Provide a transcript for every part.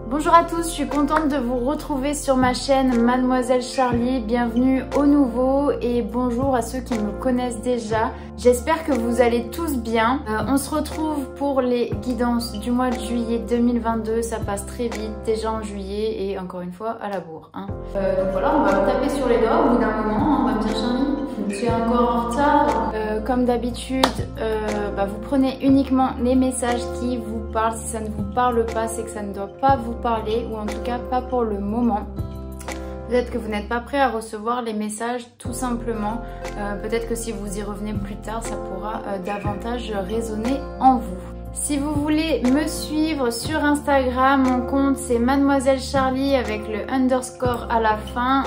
Bonjour à tous, je suis contente de vous retrouver sur ma chaîne Mademoiselle Charlie. Bienvenue aux nouveaux et bonjour à ceux qui me connaissent déjà. J'espère que vous allez tous bien. On se retrouve pour les guidances du mois de juillet 2022. Ça passe très vite, déjà en juillet et encore une fois à la bourre. Donc voilà, on va me taper sur les doigts au bout d'un moment. On va me dire Charlie, je suis encore en retard. Comme d'habitude, vous prenez uniquement les messages qui vous parlent. Si ça ne vous parle pas, c'est que ça ne doit pas vous parler, ou en tout cas pas pour le moment. Peut-être que vous n'êtes pas prêt à recevoir les messages tout simplement. Peut-être que si vous y revenez plus tard, ça pourra davantage résonner en vous. Si vous voulez me suivre sur Instagram, mon compte c'est Mademoiselle Charlie avec le underscore à la fin.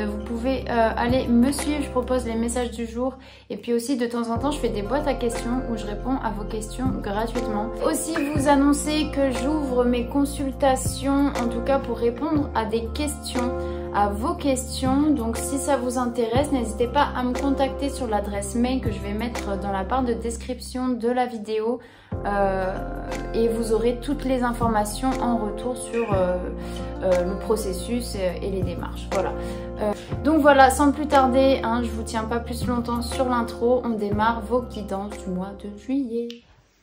Vous pouvez aller me suivre, je propose les messages du jour. Et puis aussi de temps en temps je fais des boîtes à questions où je réponds à vos questions gratuitement. Aussi vous annoncer que j'ouvre mes consultations, en tout cas pour répondre à des questions, à vos questions. Donc si ça vous intéresse, n'hésitez pas à me contacter sur l'adresse mail que je vais mettre dans la barre de description de la vidéo. Et vous aurez toutes les informations en retour sur le processus et les démarches. Voilà. Donc voilà, sans plus tarder, je vous tiens pas plus longtemps sur l'intro. On démarre vos guidances du mois de juillet.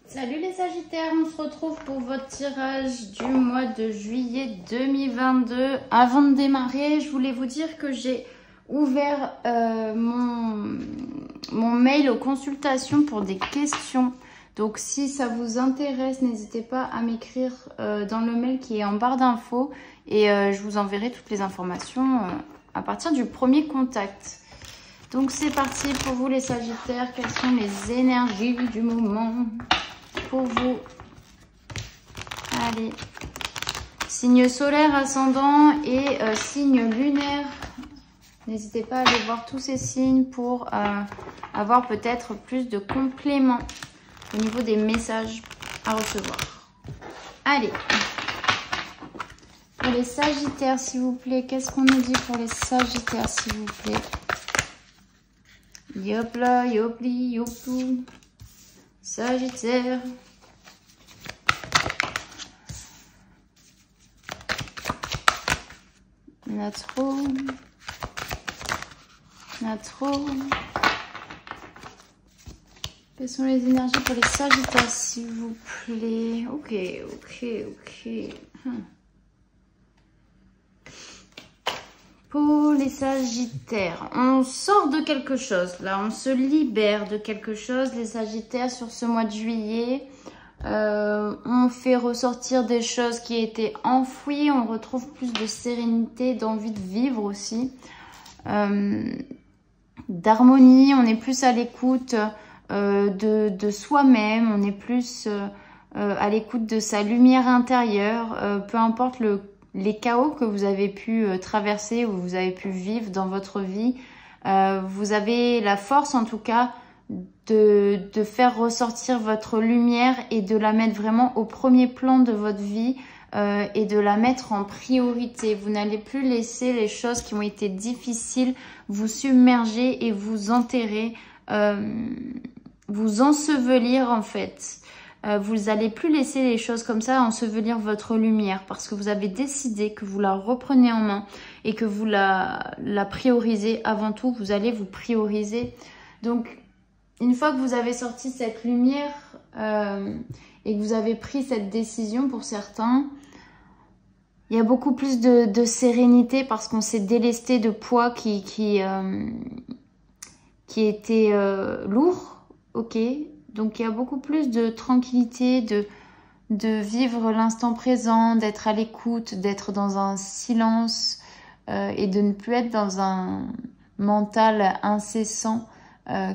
Salut les Sagittaires, on se retrouve pour votre tirage du mois de juillet 2022. Avant de démarrer, je voulais vous dire que j'ai ouvert mon mail aux consultations pour des questions. Donc si ça vous intéresse, n'hésitez pas à m'écrire dans le mail qui est en barre d'infos et je vous enverrai toutes les informations à partir du premier contact. Donc c'est parti pour vous les Sagittaires. Quelles sont les énergies du moment pour vous? Allez, signe solaire, ascendant et signe lunaire. N'hésitez pas à aller voir tous ces signes pour avoir peut-être plus de compléments au niveau des messages à recevoir. Allez, pour les Sagittaires, s'il vous plaît, qu'est-ce qu'on nous dit pour les Sagittaires, s'il vous plaît? Yopla, yopli, yoplou. Sagittaire. Natro. Natro. Quelles sont les énergies pour les Sagittaires, s'il vous plaît? Ok. Pour les Sagittaires, on sort de quelque chose. Là, on se libère de quelque chose, les Sagittaires, sur ce mois de juillet. On fait ressortir des choses qui étaient enfouies. On retrouve plus de sérénité, d'envie de vivre aussi. D'harmonie, on est plus à l'écoute de soi-même, on est plus à l'écoute de sa lumière intérieure, peu importe les chaos que vous avez pu traverser ou vous avez pu vivre dans votre vie, vous avez la force en tout cas de faire ressortir votre lumière et de la mettre vraiment au premier plan de votre vie et de la mettre en priorité. Vous n'allez plus laisser les choses qui ont été difficiles vous submerger et vous enterrer, vous ensevelir en fait. Vous n'allez plus laisser les choses comme ça ensevelir votre lumière parce que vous avez décidé que vous la reprenez en main et que vous la priorisez avant tout. Vous allez vous prioriser. Donc, une fois que vous avez sorti cette lumière et que vous avez pris cette décision pour certains, il y a beaucoup plus de sérénité parce qu'on s'est délesté de poids qui était lourd. Ok, donc il y a beaucoup plus de tranquillité, de vivre l'instant présent, d'être à l'écoute, d'être dans un silence et de ne plus être dans un mental incessant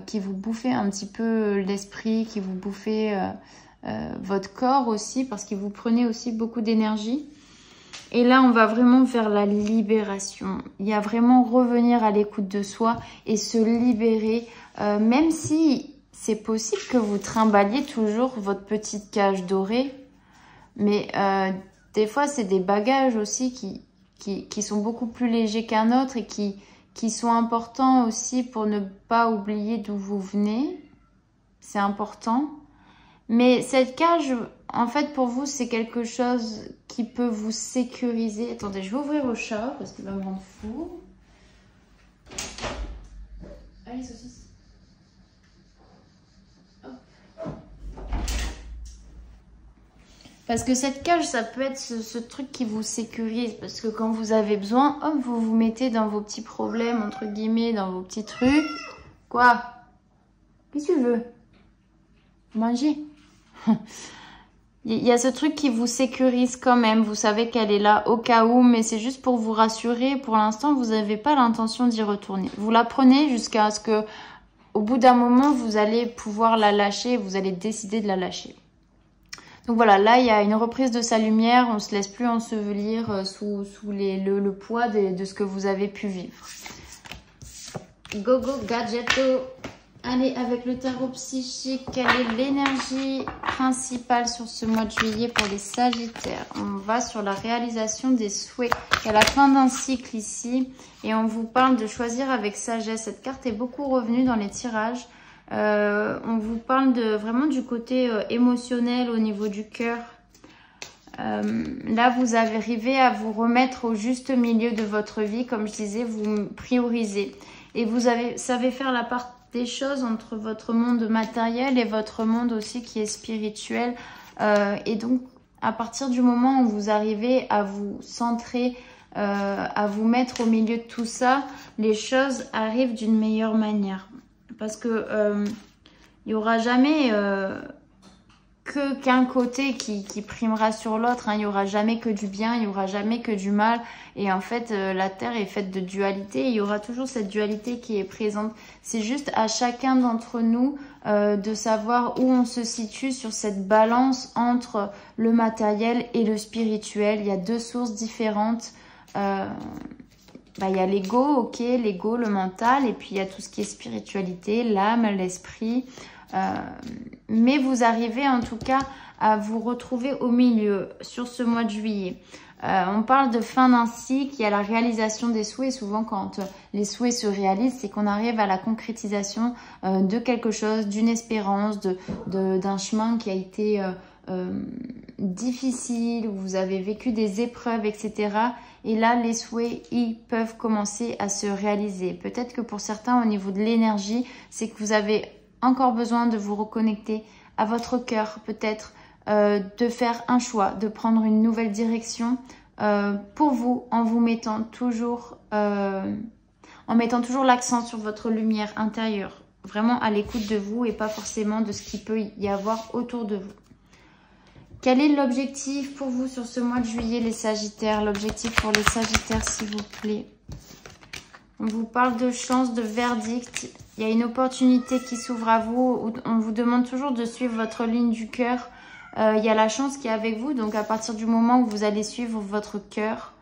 qui vous bouffait un petit peu l'esprit, qui vous bouffait votre corps aussi parce que vous prenez aussi beaucoup d'énergie. Et là, on va vraiment vers la libération. Il y a vraiment revenir à l'écoute de soi et se libérer, même si c'est possible que vous trimballiez toujours votre petite cage dorée. Mais des fois, c'est des bagages aussi qui sont beaucoup plus légers qu'un autre et qui sont importants aussi pour ne pas oublier d'où vous venez. C'est important. Mais cette cage, en fait, pour vous, c'est quelque chose qui peut vous sécuriser. Attendez, je vais ouvrir au chat parce qu'il va me rendre fou. Allez, saucisse. Hop. Parce que cette cage, ça peut être ce truc qui vous sécurise. Parce que quand vous avez besoin, hop, vous vous mettez dans vos petits problèmes, entre guillemets, dans vos petits trucs. Quoi? Qu'est-ce que tu veux? Manger. Il y a ce truc qui vous sécurise quand même. Vous savez qu'elle est là au cas où, mais c'est juste pour vous rassurer. Pour l'instant, vous n'avez pas l'intention d'y retourner. Vous la prenez jusqu'à ce que, au bout d'un moment, vous allez pouvoir la lâcher. Vous allez décider de la lâcher. Donc voilà, là, il y a une reprise de sa lumière. On ne se laisse plus ensevelir sous le poids de ce que vous avez pu vivre. Go, go, gadgeto. Allez, avec le tarot psychique, quelle est l'énergie principale sur ce mois de juillet pour les Sagittaires? On va sur la réalisation des souhaits. Il y a la fin d'un cycle ici et on vous parle de choisir avec sagesse. Cette carte est beaucoup revenue dans les tirages. On vous parle vraiment du côté émotionnel au niveau du cœur. Là, vous arrivez à vous remettre au juste milieu de votre vie. Comme je disais, vous priorisez. Et vous savez faire la part des choses entre votre monde matériel et votre monde aussi qui est spirituel. Et donc, à partir du moment où vous arrivez à vous centrer, à vous mettre au milieu de tout ça, les choses arrivent d'une meilleure manière. Parce que il n'y aura jamais qu'un côté qui primera sur l'autre. Il n'y aura jamais que du bien, il n'y aura jamais que du mal. Et en fait, la Terre est faite de dualité. Il y aura toujours cette dualité qui est présente. C'est juste à chacun d'entre nous de savoir où on se situe sur cette balance entre le matériel et le spirituel. Il y a deux sources différentes. Il y a l'ego, ok, l'ego, le mental. Et puis, il y a tout ce qui est spiritualité, l'âme, l'esprit. Mais vous arrivez en tout cas à vous retrouver au milieu sur ce mois de juillet. On parle de fin d'un cycle, il y a la réalisation des souhaits. Souvent quand les souhaits se réalisent, c'est qu'on arrive à la concrétisation de quelque chose, d'une espérance, d'un chemin qui a été difficile, où vous avez vécu des épreuves, etc. Et là, les souhaits, ils peuvent commencer à se réaliser. Peut-être que pour certains, au niveau de l'énergie, c'est que vous avez encore besoin de vous reconnecter à votre cœur, peut-être de faire un choix, de prendre une nouvelle direction pour vous, en vous mettant toujours, l'accent sur votre lumière intérieure, vraiment à l'écoute de vous et pas forcément de ce qu'il peut y avoir autour de vous. Quel est l'objectif pour vous sur ce mois de juillet, les Sagittaires? L'objectif pour les Sagittaires, s'il vous plaît. On vous parle de chance, de verdict. Il y a une opportunité qui s'ouvre à vous. On vous demande toujours de suivre votre ligne du cœur. Il y a la chance qui est avec vous. Donc, à partir du moment où vous allez suivre votre cœur,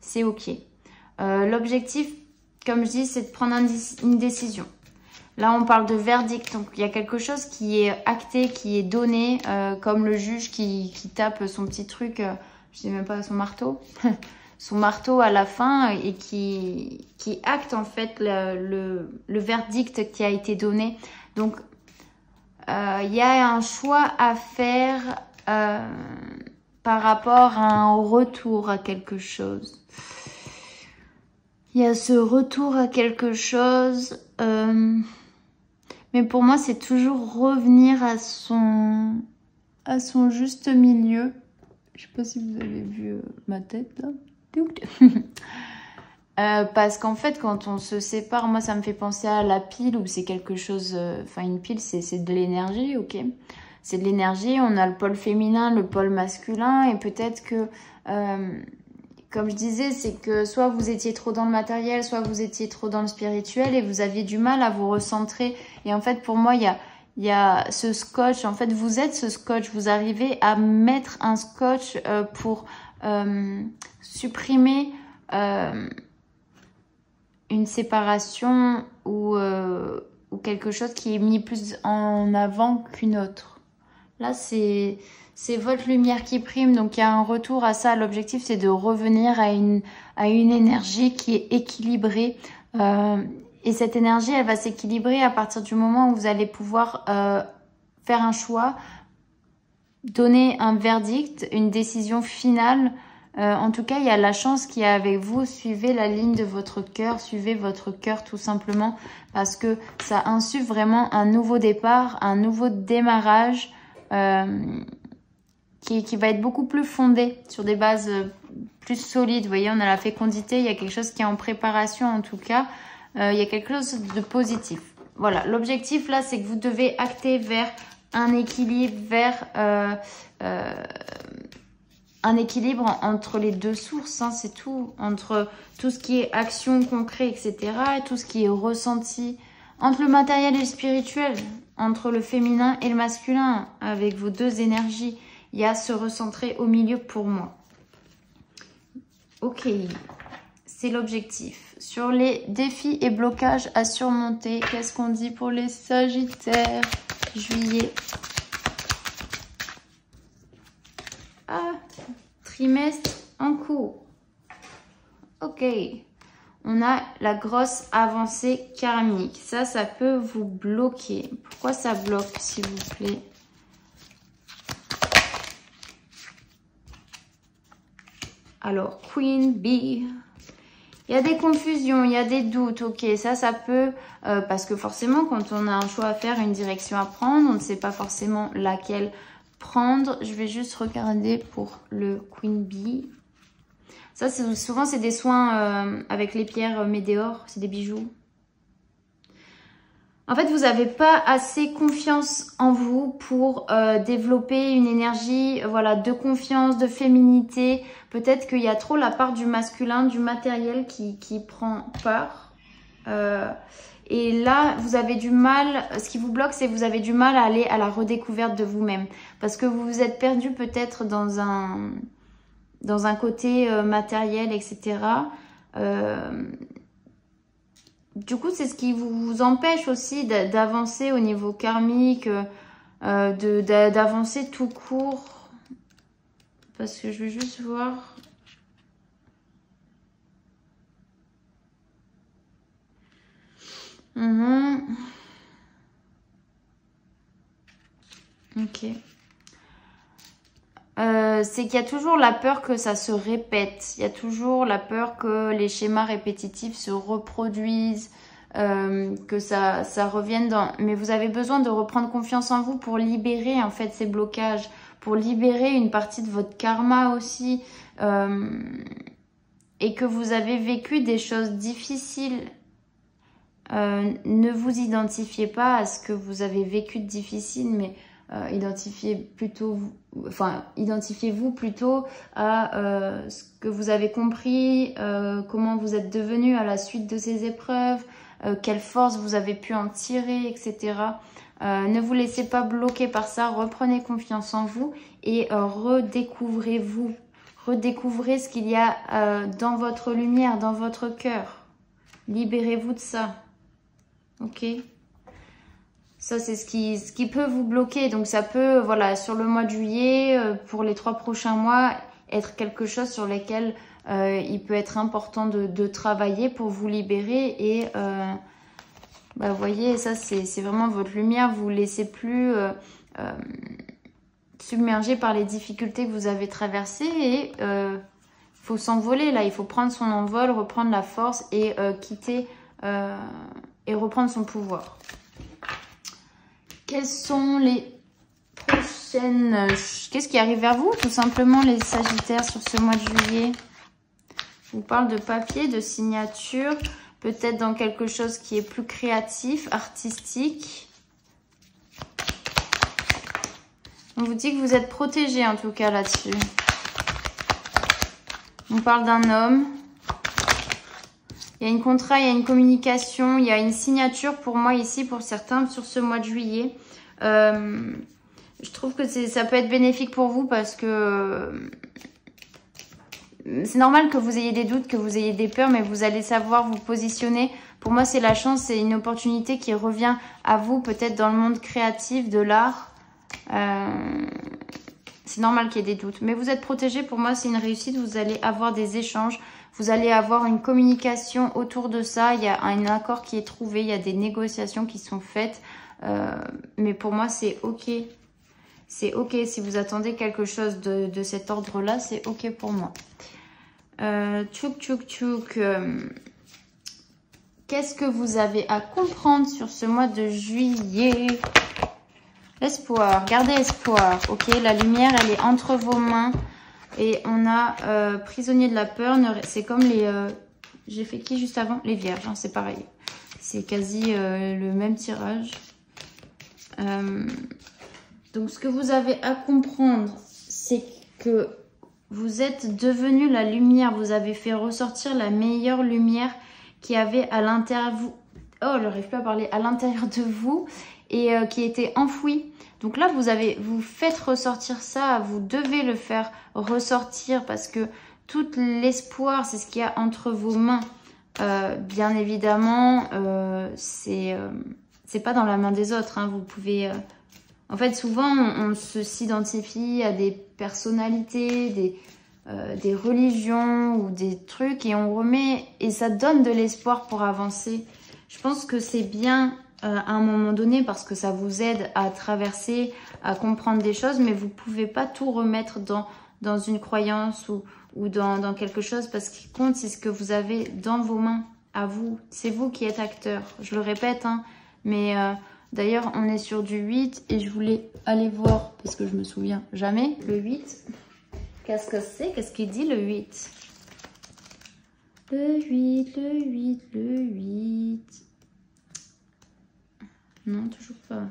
c'est OK. L'objectif, comme je dis, c'est de prendre une décision. Là, on parle de verdict. Donc, il y a quelque chose qui est acté, qui est donné, comme le juge qui tape son petit truc, je sais même pas, son marteau. Son marteau à la fin et qui acte en fait le verdict qui a été donné. Donc, il y a un choix à faire par rapport à un retour à quelque chose. Il y a ce retour à quelque chose, mais pour moi, c'est toujours revenir à son juste milieu. Je sais pas si vous avez vu ma tête là. Parce qu'en fait, quand on se sépare, moi, ça me fait penser à la pile où c'est quelque chose... Enfin, une pile, c'est de l'énergie, ok. C'est de l'énergie, on a le pôle féminin, le pôle masculin, et peut-être que, comme je disais, c'est que soit vous étiez trop dans le matériel, soit vous étiez trop dans le spirituel, et vous aviez du mal à vous recentrer. Et en fait, pour moi, il y a ce scotch, en fait, vous êtes ce scotch, vous arrivez à mettre un scotch pour... supprimer une séparation ou quelque chose qui est mis plus en avant qu'une autre. Là, c'est votre lumière qui prime, donc il y a un retour à ça. L'objectif, c'est de revenir à une énergie qui est équilibrée. Et cette énergie, elle va s'équilibrer à partir du moment où vous allez pouvoir faire un choix donner un verdict, une décision finale. En tout cas, il y a la chance qui est avec vous. Suivez la ligne de votre cœur, suivez votre cœur tout simplement parce que ça insuffle vraiment un nouveau départ, un nouveau démarrage qui va être beaucoup plus fondé sur des bases plus solides. Vous voyez, on a la fécondité, il y a quelque chose qui est en préparation en tout cas. Il y a quelque chose de positif. Voilà, l'objectif là, c'est que vous devez acter vers un équilibre, vers un équilibre entre les deux sources, hein, c'est tout. Entre tout ce qui est action, concret, etc. et tout ce qui est ressenti. Entre le matériel et le spirituel, entre le féminin et le masculin, avec vos deux énergies, il y a se recentrer au milieu pour moi. Ok, c'est l'objectif. Sur les défis et blocages à surmonter, qu'est-ce qu'on dit pour les Sagittaires, juillet? Ah, trimestre en cours. Ok. On a la grosse avancée karmique. Ça peut vous bloquer. Pourquoi ça bloque, s'il vous plaît? Alors, Queen Bee. Il y a des confusions, il y a des doutes. Ok, ça peut... parce que forcément, quand on a un choix à faire, une direction à prendre, on ne sait pas forcément laquelle prendre. Je vais juste regarder pour le Queen Bee. Ça, souvent, c'est des soins avec les pierres météores. C'est des bijoux. En fait, vous n'avez pas assez confiance en vous pour développer une énergie voilà, de confiance, de féminité. Peut-être qu'il y a trop la part du masculin, du matériel qui prend part. Et là, vous avez du mal, ce qui vous bloque, c'est que vous avez du mal à aller à la redécouverte de vous-même. Parce que vous vous êtes perdu peut-être dans un côté matériel, etc. Du coup, c'est ce qui vous empêche aussi d'avancer au niveau karmique, d'avancer tout court. Parce que je vais juste voir. Ok. C'est qu'il y a toujours la peur que ça se répète. Il y a toujours la peur que les schémas répétitifs se reproduisent, que ça revienne dans... Mais vous avez besoin de reprendre confiance en vous pour libérer en fait ces blocages, pour libérer une partie de votre karma aussi, et que vous avez vécu des choses difficiles. Ne vous identifiez pas à ce que vous avez vécu de difficile, mais identifiez-vous plutôt à ce que vous avez compris, comment vous êtes devenu à la suite de ces épreuves, quelle force vous avez pu en tirer, etc. Ne vous laissez pas bloquer par ça, reprenez confiance en vous et redécouvrez-vous. Redécouvrez ce qu'il y a dans votre lumière, dans votre cœur. Libérez-vous de ça. Ok ? Ça, c'est ce qui peut vous bloquer. Donc, ça peut, voilà, sur le mois de juillet, pour les 3 prochains mois, être quelque chose sur lequel il peut être important de travailler pour vous libérer. Et, vous voyez, ça, c'est vraiment votre lumière. Vous ne laissez plus submerger par les difficultés que vous avez traversées. Et il faut s'envoler, là. Il faut prendre son envol, reprendre la force et quitter et reprendre son pouvoir. Quelles sont les prochaines... Qu'est-ce qui arrive vers vous, tout simplement, les Sagittaires, sur ce mois de juillet? Je vous parle de papier, de signature, peut-être dans quelque chose qui est plus créatif, artistique. On vous dit que vous êtes protégé, en tout cas, là-dessus. On parle d'un homme. Il y a une contrat, il y a une communication, il y a une signature pour moi ici, pour certains, sur ce mois de juillet. Je trouve que ça peut être bénéfique pour vous parce que c'est normal que vous ayez des doutes, que vous ayez des peurs, mais vous allez savoir vous positionner. Pour moi, c'est la chance, c'est une opportunité qui revient à vous, peut-être dans le monde créatif, de l'art. C'est normal qu'il y ait des doutes, mais vous êtes protégé. Pour moi, c'est une réussite. Vous allez avoir des échanges. Vous allez avoir une communication autour de ça. Il y a un accord qui est trouvé. Il y a des négociations qui sont faites. Mais pour moi, c'est OK. c'est ok. Si vous attendez quelque chose de cet ordre-là, c'est ok pour moi. Tchouk, tchouk, tchouk. Qu'est-ce que vous avez à comprendre sur ce mois de juillet? L'espoir, gardez espoir. Ok, la lumière, elle est entre vos mains. Et on a prisonnier de la peur. C'est comme les... j'ai fait qui juste avant? Les vierges, hein, c'est pareil. C'est quasi le même tirage. Donc, ce que vous avez à comprendre, c'est que vous êtes devenu la lumière. Vous avez fait ressortir la meilleure lumière qu'il y avait à l'intérieur de vous. Oh, je n'arrive pas à parler. À l'intérieur de vous et qui était enfouie. Donc là, vous faites ressortir ça. Vous devez le faire ressortir parce que tout l'espoir, c'est ce qu'il y a entre vos mains. Bien évidemment, c'est pas dans la main des autres. Hein. Vous pouvez... En fait, souvent, on s'identifie à des personnalités, des religions ou des trucs et on remet... Et ça donne de l'espoir pour avancer. Je pense que c'est bien à un moment donné parce que ça vous aide à traverser, à comprendre des choses, mais vous pouvez pas tout remettre dans une croyance ou dans quelque chose parce ce qui compte, c'est ce que vous avez dans vos mains, à vous. C'est vous qui êtes acteur. Je le répète, hein, mais d'ailleurs, on est sur du 8 et je voulais aller voir, parce que je me souviens jamais, le 8. Qu'est-ce que c'est? Qu'est-ce qu'il dit le 8? Le 8, le 8, le 8... Non, toujours pas.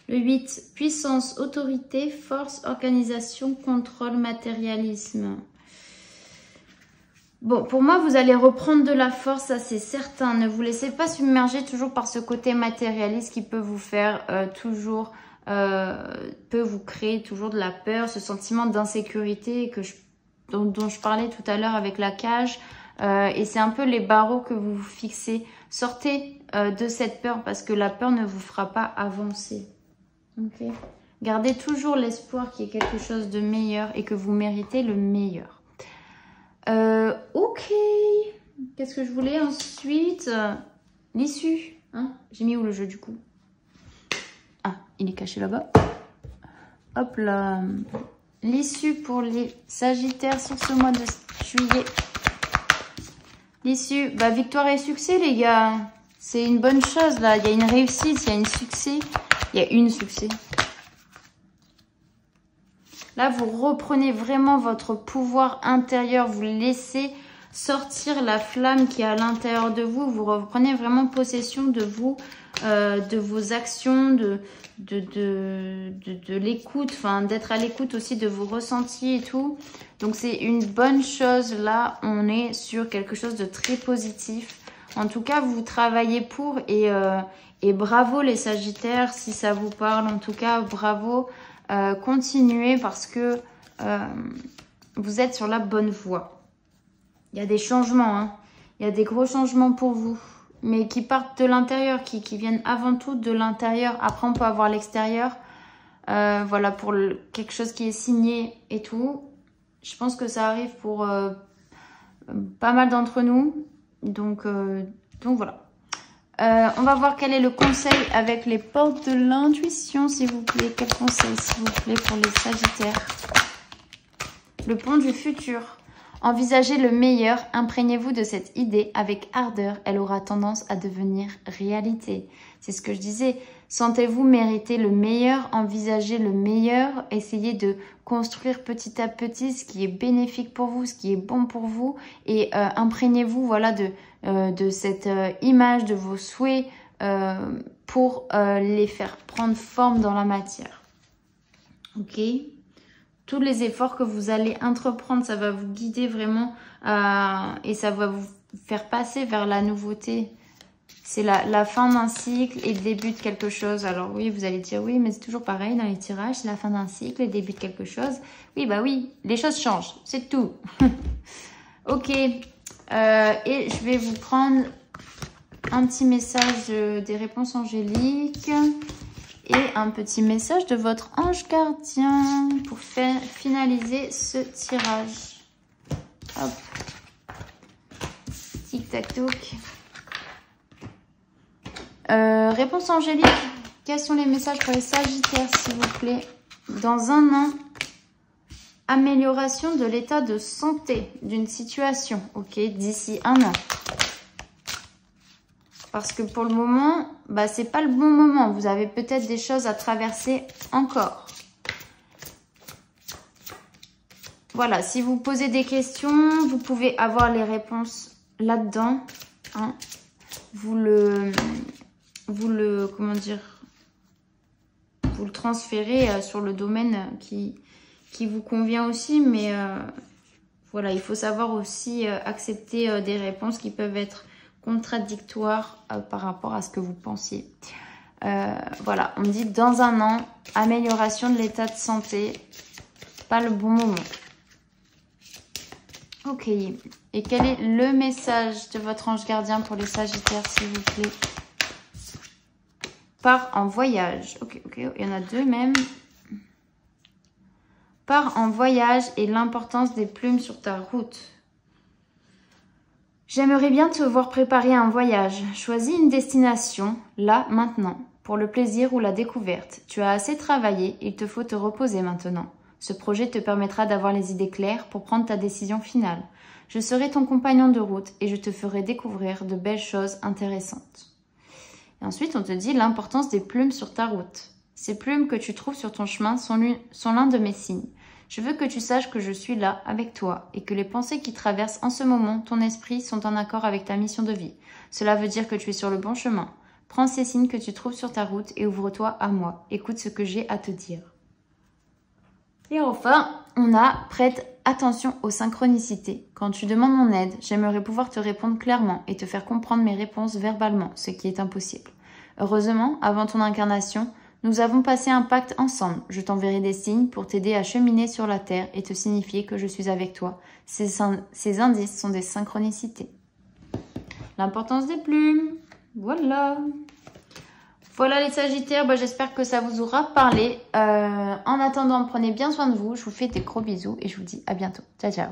Le 8, puissance, autorité, force, organisation, contrôle, matérialisme. Bon, pour moi, vous allez reprendre de la force, ça c'est certain. Ne vous laissez pas submerger toujours par ce côté matérialiste qui peut vous faire peut vous créer toujours de la peur, ce sentiment d'insécurité dont je parlais tout à l'heure avec la cage. Et c'est un peu les barreaux que vous vous fixez. Sortez de cette peur parce que la peur ne vous fera pas avancer. Okay. Gardez toujours l'espoir qu'il y ait quelque chose de meilleur et que vous méritez le meilleur. Ok. Qu'est-ce que je voulais ensuite? L'issue. Hein, j'ai mis où le jeu du coup? Ah, il est caché là-bas. Hop là. L'issue pour les Sagittaires sur ce mois de juillet. L'issue, bah victoire et succès les gars. C'est une bonne chose là. Il y a une réussite, il y a un succès. Il y a une succès. Là, vous reprenez vraiment votre pouvoir intérieur. Vous laissez sortir la flamme qui est à l'intérieur de vous. Vous reprenez vraiment possession de vous, de vos actions, de l'écoute, enfin d'être à l'écoute aussi de vos ressentis et tout. Donc c'est une bonne chose. Là, on est sur quelque chose de très positif. En tout cas, vous travaillez pour et bravo les Sagittaires si ça vous parle. En tout cas, bravo. Continuez parce que vous êtes sur la bonne voie. Il y a des changements, hein. Il y a des gros changements pour vous, mais qui partent de l'intérieur, qui viennent avant tout de l'intérieur. Après, on peut avoir l'extérieur. Voilà, pour quelque chose qui est signé et tout. Je pense que ça arrive pour pas mal d'entre nous. Donc voilà. On va voir quel est le conseil avec les portes de l'intuition, s'il vous plaît. Quel conseil, s'il vous plaît, pour les Sagittaires? Le pont du futur. Envisagez le meilleur, imprégnez-vous de cette idée avec ardeur. Elle aura tendance à devenir réalité. C'est ce que je disais. Sentez-vous mériter le meilleur, envisagez le meilleur, essayez de construire petit à petit ce qui est bénéfique pour vous, ce qui est bon pour vous et imprégnez-vous voilà, de cette image, de vos souhaits pour les faire prendre forme dans la matière. Ok ? Tous les efforts que vous allez entreprendre, ça va vous guider vraiment et ça va vous faire passer vers la nouveauté. C'est la fin d'un cycle et le début de quelque chose. Alors oui, vous allez dire oui, mais c'est toujours pareil dans les tirages. C'est la fin d'un cycle et le début de quelque chose. Oui, bah oui, les choses changent, c'est tout. Ok, et je vais vous prendre un petit message des réponses angéliques. Et un petit message de votre ange gardien pour finaliser ce tirage. Hop. Tic tac toc. Réponse angélique. Quels sont les messages pour les Sagittaires, s'il vous plaît? Dans un an, amélioration de l'état de santé d'une situation, ok, d'ici un an. Parce que pour le moment, bah, c'est pas le bon moment. Vous avez peut-être des choses à traverser encore. Voilà, si vous posez des questions, vous pouvez avoir les réponses là-dedans. Hein. Vous le transférez sur le domaine qui vous convient aussi. Mais voilà, il faut savoir aussi accepter des réponses qui peuvent être contradictoires par rapport à ce que vous pensiez. Voilà, on me dit dans un an, amélioration de l'état de santé, pas le bon moment. Ok, et quel est le message de votre ange gardien pour les Sagittaires, s'il vous plaît? Part en voyage. Ok, il y en a deux même. Part en voyage et l'importance des plumes sur ta route. J'aimerais bien te voir préparer un voyage. Choisis une destination, là, maintenant, pour le plaisir ou la découverte. Tu as assez travaillé, il te faut te reposer maintenant. Ce projet te permettra d'avoir les idées claires pour prendre ta décision finale. Je serai ton compagnon de route et je te ferai découvrir de belles choses intéressantes. Et ensuite, on te dit l'importance des plumes sur ta route. Ces plumes que tu trouves sur ton chemin sont l'un de mes signes. Je veux que tu saches que je suis là avec toi et que les pensées qui traversent en ce moment ton esprit sont en accord avec ta mission de vie. Cela veut dire que tu es sur le bon chemin. Prends ces signes que tu trouves sur ta route et ouvre-toi à moi. Écoute ce que j'ai à te dire. Et enfin, on a prête attention aux synchronicités. Quand tu demandes mon aide, j'aimerais pouvoir te répondre clairement et te faire comprendre mes réponses verbalement, ce qui est impossible. Heureusement, avant ton incarnation, nous avons passé un pacte ensemble. Je t'enverrai des signes pour t'aider à cheminer sur la terre et te signifier que je suis avec toi. Ces indices sont des synchronicités. L'importance des plumes. Voilà. Voilà les Sagittaires, bah, j'espère que ça vous aura parlé. En attendant, prenez bien soin de vous. Je vous fais des gros bisous et je vous dis à bientôt. Ciao, ciao.